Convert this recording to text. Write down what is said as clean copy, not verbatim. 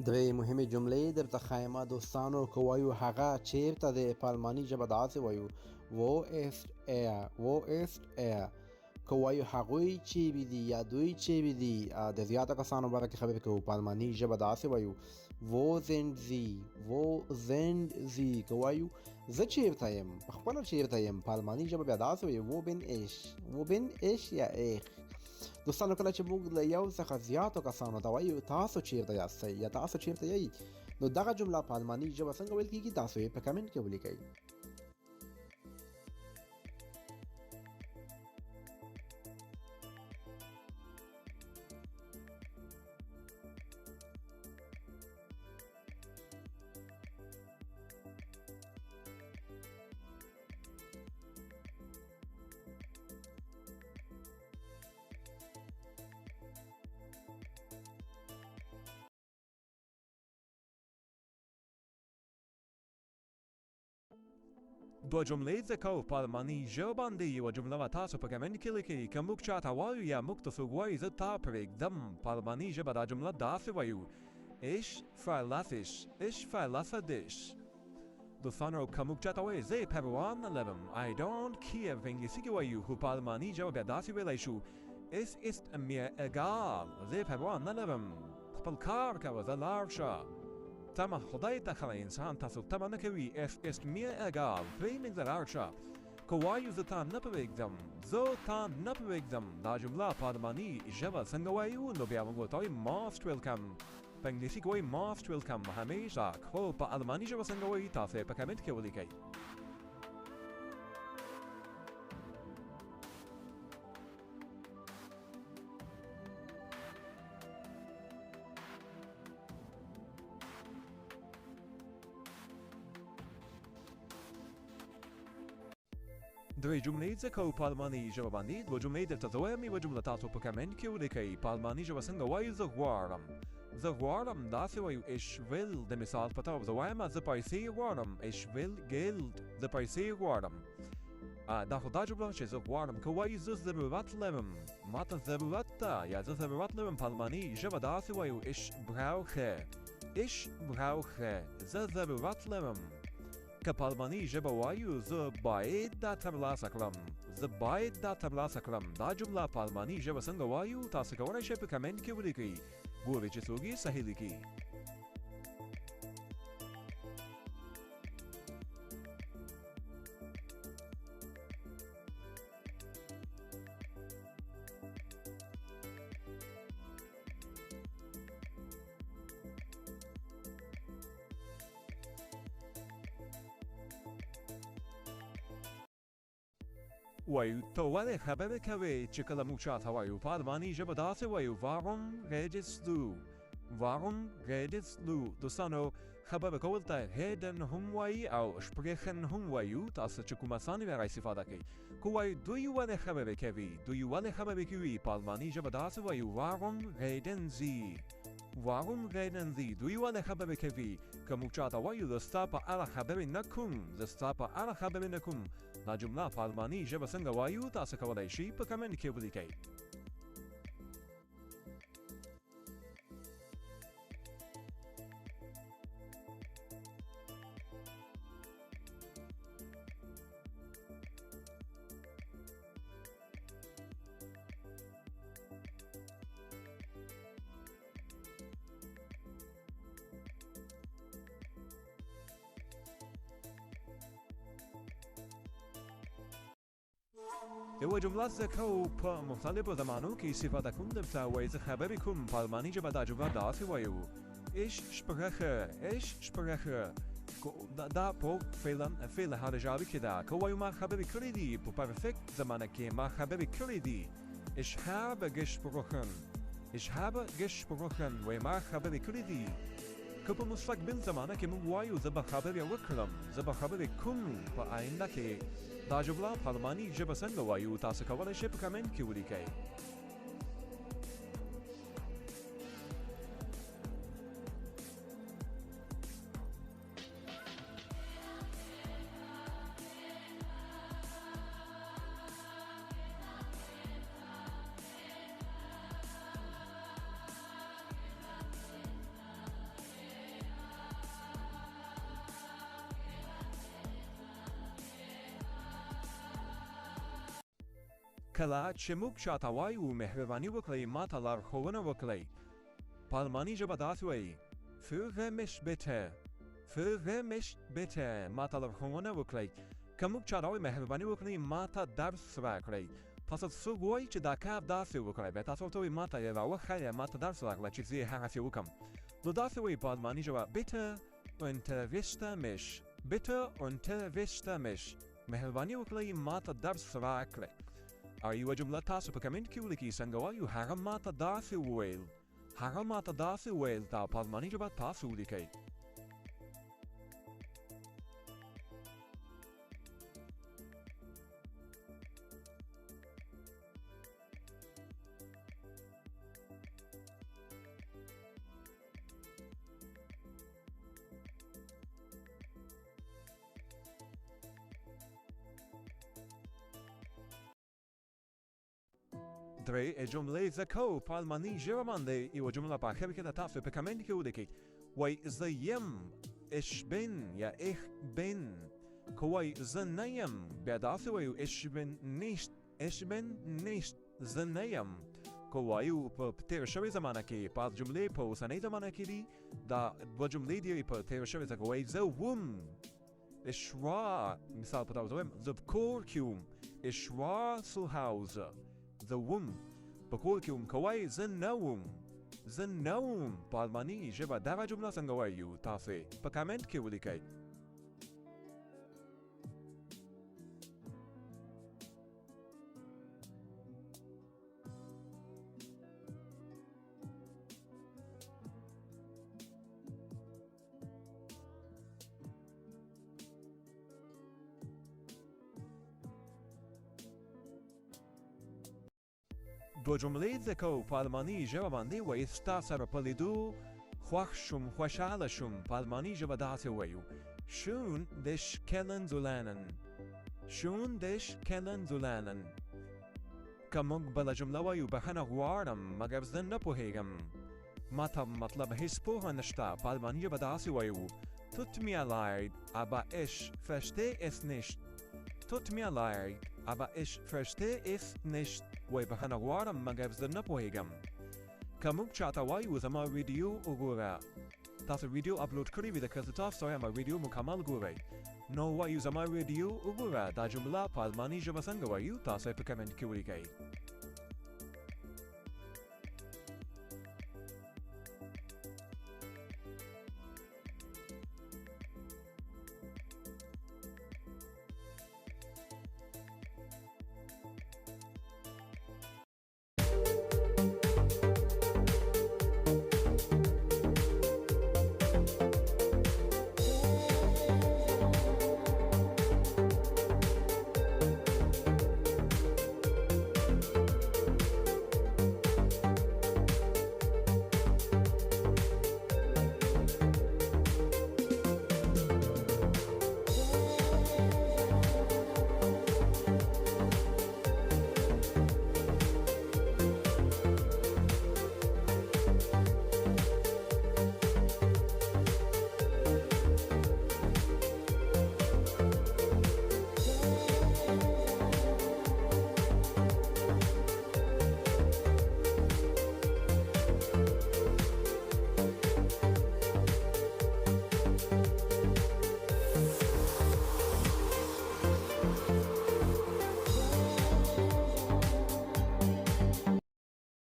درې مهمې جملې درته ښایم دوستانو، که وایو هغه چیرته دی، په الماني ژبه داسې وایو wo ist er, wo ist er. که وایو هغوی چیرې دي یا دوی چیرې دي، د زیاتو کسانو باره کې خبرې کوو، په الماني ژبه داسې وایو wo sind sie, wo sind sie. که وایو زه چیرته یم، په خپله چیرته یم، په الماني ژبه بیا داسې وایو wo bin ich, wo bin ich یا ich. دوستانو کله چې موږ له یو څخه زیاتو کسانو ته وایو تاسو چیرته یاستئ یا تاسو چیرته یئ، نو دغه جمله په الماني ژبه څنګه ویل کیږي، تاسو یې په کمنټ کې ولیکئ. دوه جملې زه کوو په الماني ژبه باندې یوه جمله به تاسو په کمنټ کې لیکئ. که موږ چاته وایو یا موږ ته څوک وایي زه تا پرېږدم، په الماني ژبه دا جمله داسې وایو ich verlasse dich. دوستانو که موږ چاته وایو زه یې پروا نه لرم I don't care په انګلیسي کې وایو، خو په الماني ژبه بیا داسې ویلی شو es ist mir egal، زه یې پروا نه لرم، خپل کار کوه، زه لاړ شه. تمه خدای ته خله انسان تاسو تمه نه کوي es ist mir egal، پرېږدئ لاړ شه. که وایو زه تا نه پرېږدم، زه تا نه پرېږدم، دا جمله په الماني ژبه څنګه وایو، نو بیا موږ ورته وایو most welcome. په انګلیسي کې وایي most welcome همیشه، خو په الماني ژبه څنګه وایي تاسو یې په کمنټ کې ولیکئ. درې جملې زه کوو په الماني ژبه باندې، دوه جملې درته زه وایم، یوه جمله تاسو په کمنټ کې ولیکئ. په الماني ژبه څنګه وایو زه غواړم، زه غواړم داسې وایو ich will. د مثال په توګه زه وایم زه پیسې غواړم ich will Geld، زه پیسې غواړم. دا خو دا جمله چې زه غواړم. که وایو زه ضرورت لرم، ما ته ضرورت ده یا زه ضرورت لرم، په الماني ژبه داسې وایو ich brauche، زه ضرورت لرم. که په الماني ژبه وایو زه باید دا ترلاسه کړم، زه باید دا ترلاسه کړم، دا جمله په الماني ژبه څنګه وایو تاسو کولی شئ په کمنټ کې ولیکئ. ګورئ چې څوک یې صحیح لیکي. وایو ته ولې خبرې کوې چې کله موږ چاته وایو په الماني ژبه داسې وایو warum redest du. دوستانو خبرې کول ته reden هم وایي او sprechen هم وایو، تاسو چې کومه ثانیه را استفاده کوئ. که وایو دوی ولې خبرې کوي، دوی ولې خبرې کوي، په الماني ژبه داسې وایو warum reden sie، دوی ولې خبرې کوي. که موږ چاته وایو زه ستا په اړه خبرې نه کوم، زه ستا په اړه خبرې نه کوم، دا جمله په الماني ژبه څنګه وایو تاسو کولی شئ په کمنټ کې ولیکئ. یوه جمله زه کوو په مختلفو زمانو کې استفاده کوم، درته وایي زه خبرې کوم، په الماني ژبه دا جمله داسې وایو ich spreche. دا په فعل حرجاوي کې ده. که وایو ما خبرې کړې دي، په پرفکت زمانه کې ما خبرې کړې دي ich habe gesprochen، وایي ما خبرې کړې دي. که په مستقبل زمانه کې موږ وایو زه به خبرې وکړم، زه به خبرې کوم، په آینده کې دا جمله په الماني ژبه څنګه وایو تاسو کولی شئ په کمنټ کې ولیکئ. کله چې موږ چاته وایو مهرباني وکړئ ماته لارښوونه وکړئ په الماني ژبه داسې وایي führe mich bitte führe mich bitte ماته لارښوونه وکړئ که موږ چاته وایو مهرباني وکړئ ماته درس راکړئ تاسو څوک وایي چې دا کار داسې وکړئ بیا تاسو ورته وایي ماته یې راوښیه ماته درس راکړه چې زه یې هغسې وکړم نو داسې وایي په الماني ژبه bitte unterrichte mich bitte unterrichte mich مهرباني وکړئ ماته درس راکړئ او یوه جمله تاسو په کمنټ کې ولیکئ څنګه وایو هغه ماته داسې وویل هغه ماته داسې وویل دا په الماني ژبه تاسو ولیکئ درې جملې زده کوو په الماني ژبه باندې یوه جمله په آخر کې د تاسو په کمنټ کې ولیکئ وایي زه یم ich bin یا ich bin که وایي زه نه یم بیا داسې وایو ich bin nicht زه نه یم که وایو په تېره شوې زمانه کې بعض جملې په اوسنۍ زمانه کې دي دا دوه جملې دي په تېره شوې زمانه کې وایي زه وم ich war مثال په توګه وایم زه په کور کې وم ich war zu Hause زه وم په کور کې وم که وایي زه نه وم په الماني ژبه دغه جمله څنګه وایو تاسې په کمنټ کې ولیکئ دوه جملې زده کوو په الماني ژبه باندې وایي ستا سره په لیدو خوښ شوم خوشحاله شوم په الماني ژبه داسې وایو schön dich kennenzulernen که موږ بله جمله وایو بخښنه غواړم مګر زه نه پوهېږم ماته مطلب هیڅ پوهه نشته په الماني ژبه داسې وایو tut mir leid aber ich verstehe es nicht tut mir leid aber ich verstehe es nicht وایي بخښنه غواړم مګر زه نه پوهېږم که موږ چاته وایو زما ویډیو وګوره تاسو ویډیو اپلوډ کړې وي د که زه تاسو ته وایم ویډیو مکمل ګورئ نو وایو زما ویډیو وګوره دا جمله په الماني ژبه څنګه وایو تاسو یې په کمنټ کې ولیکئ